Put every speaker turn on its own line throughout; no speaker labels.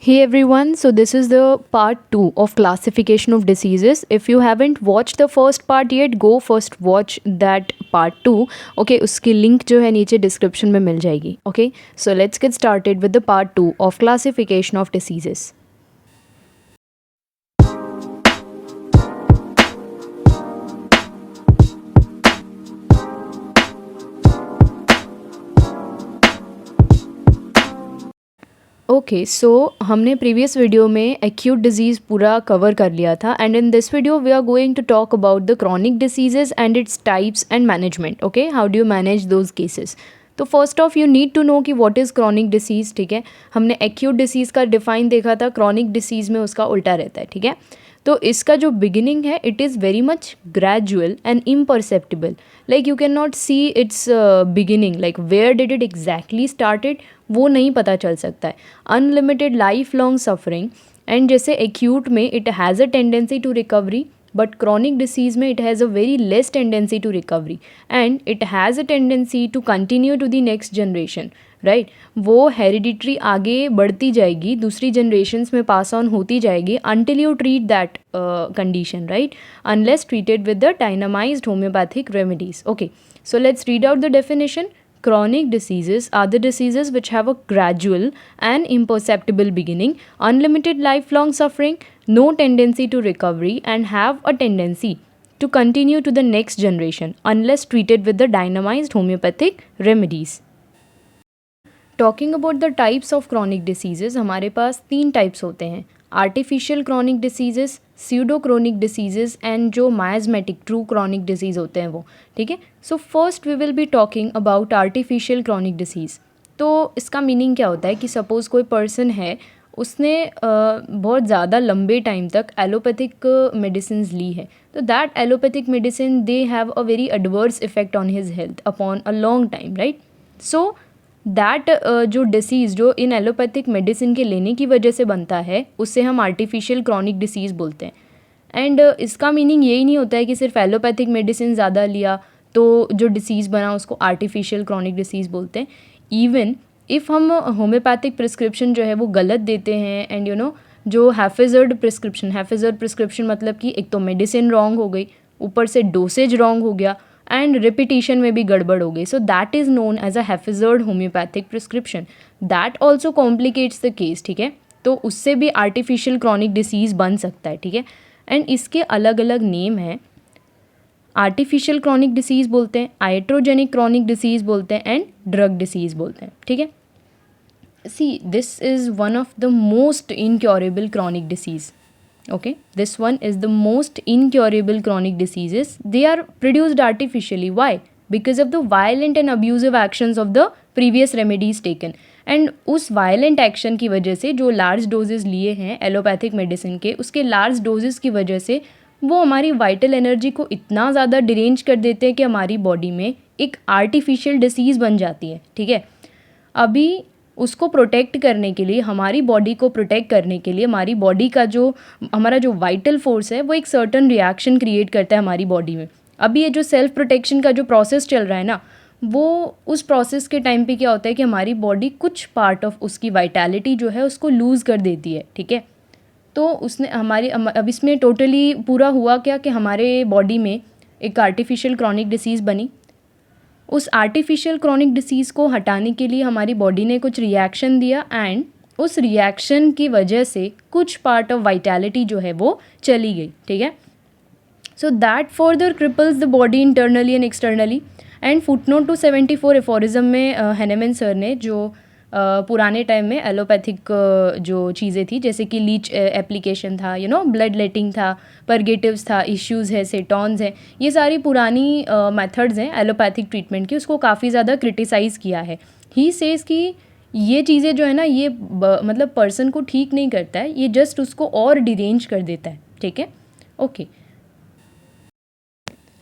Hey everyone, so this is the part 2 of classification of diseases. If you haven't watched the first part yet, go first watch that part 2. Okay, उसकी link जो है नीचे description में मिल जाएगी. Okay, so let's get started with the part 2 of classification of diseases. Okay so हमने previous video में acute disease पूरा cover कर लिया था and in this video we are going to talk about the chronic diseases and its types and management. Okay, how do you manage those cases. तो first of you need to know कि what is chronic disease. ठीक है, हमने acute disease का define देखा था, chronic disease में उसका उल्टा रहता है. ठीक है, तो इसका जो बिगिनिंग है it is very much gradual and imperceptible. Like you can not see its beginning, like where did it exactly started वो नहीं पता चल सकता है. Unlimited life long suffering, and जैसे एक्यूट में it has a tendency to recovery, but chronic disease में it has a very less tendency to recovery and it has a tendency to continue to the next generation. Right, वो hereditary आगे बढ़ती जाएगी, दूसरी generations में पास on होती जाएगी until you treat that condition. Right, unless treated with the dynamized homeopathic remedies. Okay, so let's read out the definition. Chronic diseases are the diseases which have a gradual and imperceptible beginning, unlimited lifelong suffering, no tendency to recovery, and have a tendency to continue to the next generation unless treated with the dynamized homeopathic remedies. Talking about the types of chronic diseases, हमारे पास 3 types होते हैं. Artificial chronic diseases, pseudo chronic diseases and जो मायाजमेटिक true chronic disease होते हैं वो. ठीक है, so first we will be talking about artificial chronic disease. तो इसका मीनिंग क्या होता है कि सपोज़ कोई पर्सन है, उसने बहुत ज़्यादा लंबे टाइम तक एलोपैथिक मेडिसिन ली है, तो that allopathic medicine they have a very adverse effect on his health upon a long time. Right, so that जो डिसीज़ जो इन एलोपैथिक मेडिसिन के लेने की वजह से बनता है उससे हम आर्टिफिशियल क्रॉनिक डिसीज़ बोलते हैं. एंड इसका मीनिंग यही नहीं होता है कि सिर्फ एलोपैथिक मेडिसिन ज़्यादा लिया तो जो डिसीज़ बना उसको आर्टिफिशियल क्रॉनिक डिसीज़ बोलते हैं. इवन इफ़ हम होम्योपैथिक प्रिस्क्रिप्शन जो है वो गलत देते हैं एंड जो हैफेजर्ड प्रिस्क्रिप्शन मतलब कि एक तो मेडिसिन रॉन्ग हो गई, ऊपर से डोसेज रॉन्ग हो गया एंड रिपीटिशन में भी गड़बड़ हो गई, so that is known as a haphazard homeopathic prescription. That also complicates the case. ठीक है, तो उससे भी आर्टिफिशियल क्रॉनिक डिसीज़ बन सकता है. ठीक है, एंड इसके अलग अलग नेम हैं. आर्टिफिशियल क्रॉनिक डिसीज़ बोलते हैं, आइट्रोजेनिक क्रॉनिक डिसीज़ बोलते हैं एंड ड्रग डिसीज़ बोलते हैं. ठीक है, see this is one of the most incurable chronic disease. Okay, this one is the most incurable chronic diseases. They are produced artificially. Why? Because of the violent and abusive actions of the previous remedies taken. And उस violent action की वजह से जो large doses लिए हैं allopathic medicine के, उसके large doses की वजह से वो हमारी वाइटल एनर्जी को इतना ज़्यादा डिरेंज कर देते हैं कि हमारी बॉडी में एक आर्टिफिशियल डिसीज़ बन जाती है. ठीक है, अभी उसको प्रोटेक्ट करने के लिए, हमारी बॉडी को प्रोटेक्ट करने के लिए हमारी बॉडी का जो हमारा जो वाइटल फोर्स है वो एक सर्टन रिएक्शन क्रिएट करता है हमारी बॉडी में. अभी ये जो सेल्फ प्रोटेक्शन का जो प्रोसेस चल रहा है ना, वो उस प्रोसेस के टाइम पे क्या होता है कि हमारी बॉडी कुछ पार्ट ऑफ उसकी वाइटैलिटी जो है उसको लूज़ कर देती है. ठीक है, तो उसने हमारी अब इसमें टोटली पूरा हुआ क्या कि हमारे बॉडी में एक आर्टिफिशियल क्रॉनिक डिसीज़ बनी. उस आर्टिफिशियल क्रॉनिक डिसीज़ को हटाने के लिए हमारी बॉडी ने कुछ रिएक्शन दिया एंड उस रिएक्शन की वजह से कुछ पार्ट ऑफ वाइटैलिटी जो है वो चली गई. ठीक है, so that further cripples the body internally and externally. And footnote 274 aphorism में हेनेमन सर ने जो पुराने टाइम में एलोपैथिक जो चीज़ें थी जैसे कि लीच एप्लीकेशन था, ब्लड लेटिंग था, परगेटिव्स था, इश्यूज़ है, सेटॉन्स हैं, ये सारी पुरानी मेथड्स हैं एलोपैथिक ट्रीटमेंट की, उसको काफ़ी ज़्यादा क्रिटिसाइज़ किया है. ही सेज़ कि ये चीज़ें जो है ना ये मतलब पर्सन को ठीक नहीं करता है, ये जस्ट उसको और डिरेंज कर देता है. ठीक है, okay.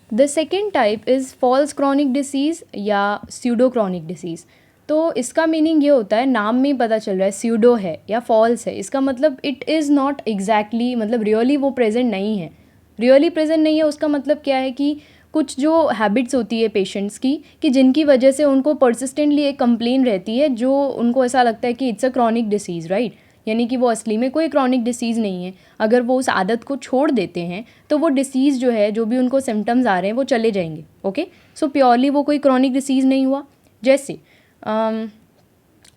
The second type is false chronic disease या स्यूडो क्रॉनिक डिसीज़. तो इसका मीनिंग ये होता है, नाम में ही पता चल रहा है स्यूडो है या फॉल्स है, इसका मतलब इट इज़ नॉट एग्जैक्टली, मतलब रियली वो प्रेजेंट नहीं है. रियली प्रेजेंट नहीं है उसका मतलब क्या है कि कुछ जो हैबिट्स होती है पेशेंट्स की कि जिनकी वजह से उनको परसिस्टेंटली एक कंप्लेन रहती है जो उनको ऐसा लगता है कि it's a chronic disease. Right, यानी कि वो असली में कोई क्रॉनिक डिसीज़ नहीं है। अगर वो उस आदत को छोड़ देते हैं तो वो डिसीज़ जो है, जो भी उनको सिम्टम्स आ रहे हैं वो चले जाएंगे। ओके, सो प्योरली वो कोई क्रॉनिक डिसीज़ नहीं हुआ। जैसे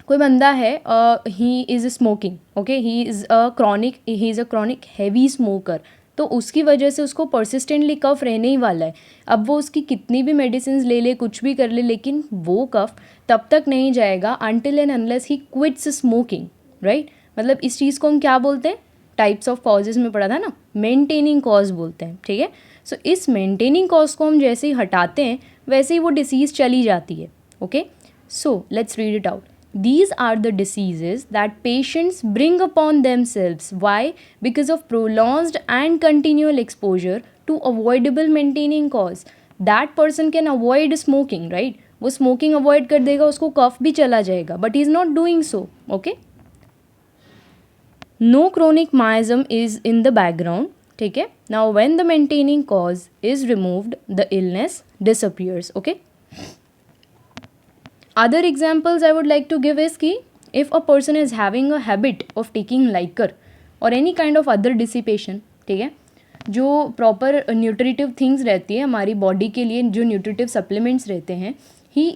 कोई बंदा है, he is smoking, okay, he is a chronic heavy smoker, तो उसकी वजह से उसको परसिस्टेंटली कफ रहने ही वाला है। अब वो उसकी कितनी भी मेडिसिन ले ले, कुछ भी कर ले, लेकिन वो कफ तब तक नहीं जाएगा until and unless he quits smoking, right. मतलब इस चीज़ को हम क्या बोलते हैं, टाइप्स ऑफ कॉजेज़ में पढ़ा था ना, मेंटेनिंग कॉज बोलते हैं, ठीक है। सो इस मेंटेनिंग कॉज को हम जैसे ही हटाते हैं वैसे ही वो डिसीज़ चली जाती है। Okay, so let's read it out. These are the diseases that patients bring upon themselves. Why? Because of prolonged and continual exposure to avoidable maintaining cause. That person can avoid smoking, right? वो smoking avoid कर देगा, उसको cough भी चला जाएगा, but he is not doing so. Okay? No chronic miasm is in the background. ठीक है? Now when the maintaining cause is removed, the illness disappears. Okay? Other examples I would like to give is कि if a person is having a habit of taking liquor or any kind of other dissipation, ठीक है, जो proper nutritive things रहती है हमारी body के लिए, जो न्यूट्रिटिव सप्लीमेंट्स रहते हैं, he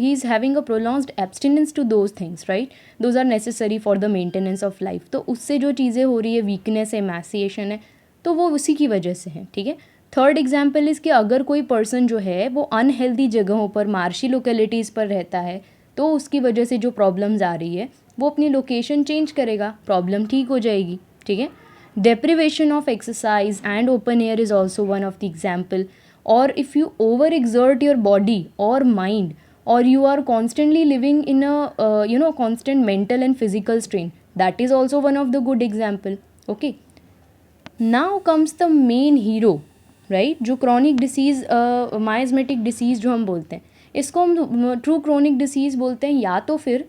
is having a prolonged abstinence to those things, right? Those are necessary for the maintenance of life. तो उससे जो चीज़ें हो रही है, वीकनेस है, एमैसिएशन है, तो वो उसी की वजह से है, ठीक है। थर्ड एग्जाम्पल इज़ कि अगर कोई पर्सन जो है वो अनहेल्दी जगहों पर, मार्शी लोकेलिटीज़ पर रहता है, तो उसकी वजह से जो प्रॉब्लम्स आ रही है वो अपनी लोकेशन चेंज करेगा, प्रॉब्लम ठीक हो जाएगी, ठीक है। deprivation of exercise and open air is also one of the example. Or if you overexert your body or mind, or you are constantly living in a constant mental and physical strain, that is also one of the good example. Okay, now comes the main hero, right, जो chronic disease, माइज़मेटिक disease जो हम बोलते हैं, इसको हम true chronic disease बोलते हैं, या तो फिर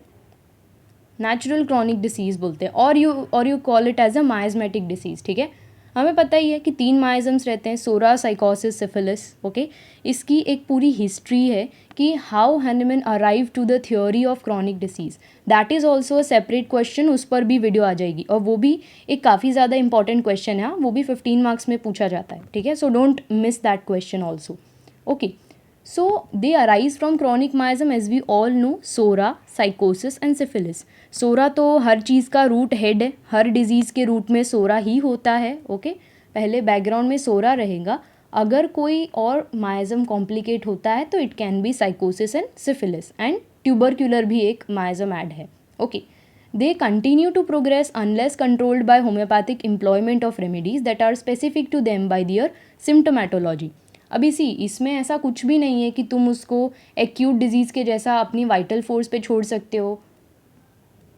नेचुरल क्रॉनिक डिसीज़ बोलते हैं, और you call it as a miasmatic disease, ठीक है। हमें पता ही है कि 3 माइज़म्स रहते हैं, सोरा, साइकोसिस, सिफिलिस। ओके, इसकी एक पूरी हिस्ट्री है कि how Hahnemann arrive to the theory of chronic disease, that is also a separate question, उस पर भी वीडियो आ जाएगी, और वो भी एक काफ़ी ज़्यादा इंपॉर्टेंट क्वेश्चन है, वो भी 15 मार्क्स में पूछा जाता है, ठीक है। So don't miss that question also. Okay, so they arise from chronic miasm, as we all know, psora, sycosis and syphilis. Psora तो हर चीज़ का रूट हेड है, हर डिजीज़ के रूट में सोरा ही होता है। ओके, पहले बैकग्राउंड में सोरा रहेगा, अगर कोई और मायाज़म कॉम्प्लिकेट होता है तो it can be sycosis and syphilis, and tubercular भी एक मायाज़म ऐड है। Okay, they continue to progress unless controlled by homeopathic employment of remedies that are specific to them by their symptomatology. अभी इसमें ऐसा कुछ भी नहीं है कि तुम उसको एक्यूट डिजीज़ के जैसा अपनी वाइटल फोर्स पे छोड़ सकते हो,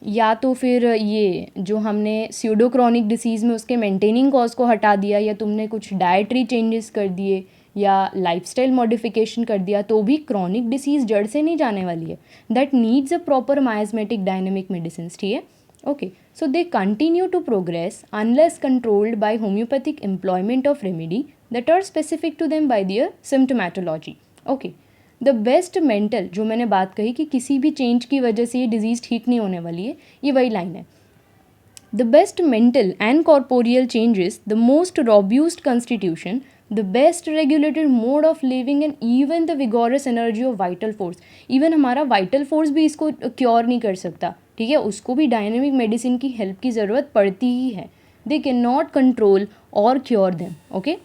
या तो फिर ये जो हमने स्यूडो क्रॉनिक डिसीज़ में उसके मेंटेनिंग कॉज को हटा दिया, या तुमने कुछ डाइटरी चेंजेस कर दिए या लाइफस्टाइल मॉडिफिकेशन कर दिया, तो भी क्रॉनिक डिसीज़ जड़ से नहीं जाने वाली है। That needs a proper miasmatic dynamic medicine, ठीक है। Okay, so they continue to progress unless controlled by homeopathic employment of remedy that are specific to them by their symptomatology. Okay, the best mental, जो मैंने बात कही कि किसी भी change की वजह से ये डिजीज़ ठीक नहीं होने वाली है, ये वही लाइन है। The best mental and corporeal changes, the most robust constitution, the best regulated mode of living and even the vigorous energy of vital force. Even हमारा vital force भी इसको क्योर नहीं कर सकता, ठीक है, उसको भी डायनेमिक मेडिसिन की हेल्प की ज़रूरत पड़ती ही है। दे कैन नॉट कंट्रोल और cure them. Okay,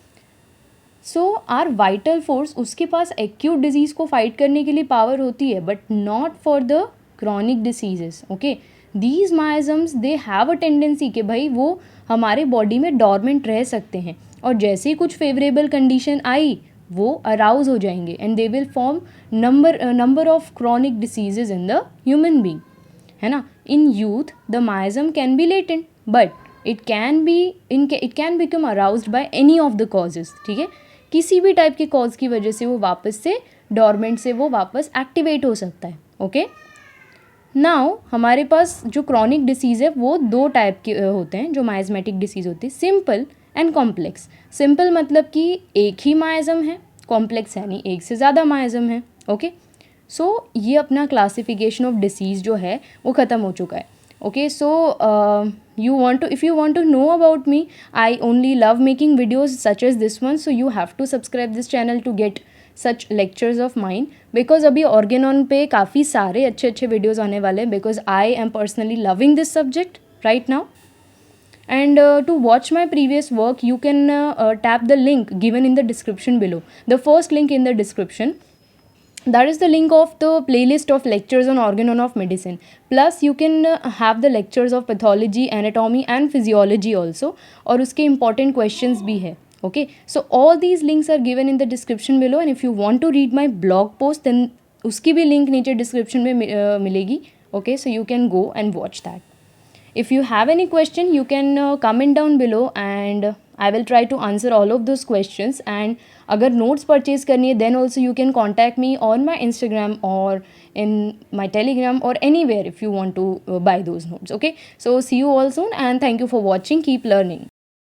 so our vital force, उसके पास एक्यूट डिजीज़ को फाइट करने के लिए पावर होती है, but not for the chronic diseases. Okay, these miasms they have a tendency कि भाई वो हमारे बॉडी में डॉर्मेंट रह सकते हैं, और जैसे ही कुछ फेवरेबल कंडीशन आई वो अराउज हो जाएंगे, and they will form number of chronic diseases in the human being, है ना। In youth the miasm can be latent, but it can become aroused by any of the causes, ठीक है। किसी भी type के cause की वजह से वो वापस से डॉर्मेंट से वो वापस एक्टिवेट हो सकता है। ओके, नाउ हमारे पास जो क्रॉनिक डिसीज़ है वो 2 टाइप के होते हैं, जो माइज़मेटिक डिसीज़ होती है, सिंपल एंड कॉम्प्लेक्स। सिंपल मतलब कि एक ही माइज़म है, कॉम्प्लेक्स यानी एक से ज़्यादा माइज़म है। ओके, सो ये अपना क्लासिफिकेशन ऑफ डिसीज़ जो है वो ख़त्म हो चुका है। Okay, so if you want to know about me, I only love making videos such as this one, so you have to subscribe this channel to get such lectures of mine, because अभी organon पे काफ़ी सारे अच्छे अच्छे videos आने वाले हैं, because I am personally loving this subject right now. And to watch my previous work, you can tap the link given in the description below, the first link in the description. That is the link of the playlist of lectures on organon of medicine. Plus you can have the lectures of pathology, anatomy and physiology also, और उसके important questions भी है. Okay, so all these links are given in the description below, and if you want to read my blog post, then उसकी भी link नीचे description में मिलेगी. Okay, so you can go and watch that. If you have any question, you can comment down below, and I will try to answer all of those questions. And अगर notes purchase करनी है, then also you can contact me on my Instagram or in my Telegram or anywhere if you want to buy those notes. Okay, so see you all soon, and thank you for watching. Keep learning.